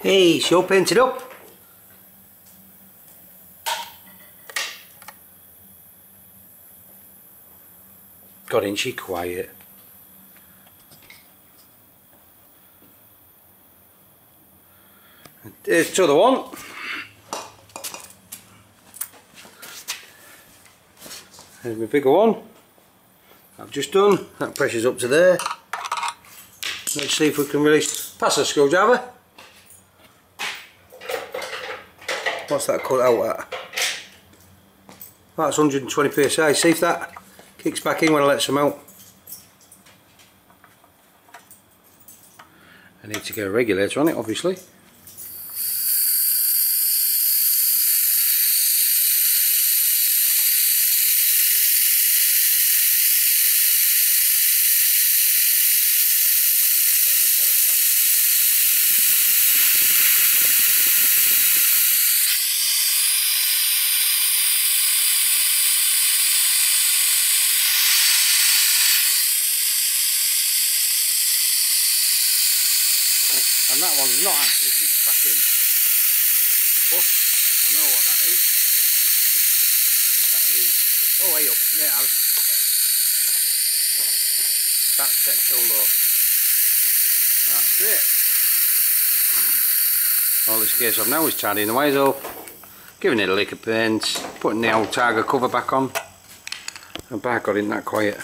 Hey, so painted up. God, ain't she quiet? Here's the other one. There's my bigger one. I've just done. That pressure's up to there. Let's see if we can release. Pass the screwdriver. What's that cut out at? That's 120 psi. See if that kicks back in when I let some out. I need to get a regulator on it, obviously. And that one's not actually kicked back in, but I know what that is. That is, oh way up, yeah, that's set too low. That's great. All this case of now is tidying the wires up, giving it a lick of paint, putting the old Targa cover back on. And back got in that quiet.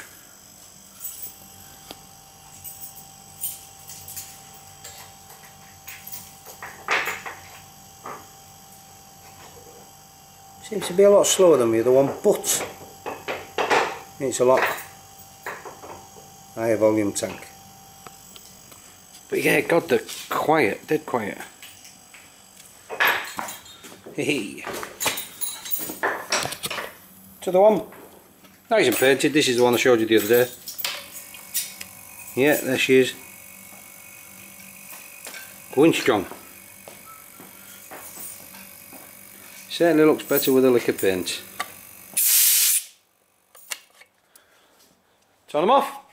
Seems to be a lot slower than the other one, but it's a lot higher volume tank. But yeah, God, they're quiet, dead quiet. Hey. To the one. Nice and painted. This is the one I showed you the other day. Yeah, there she is. Going strong. Certainly looks better with a lick of paint. Turn them off.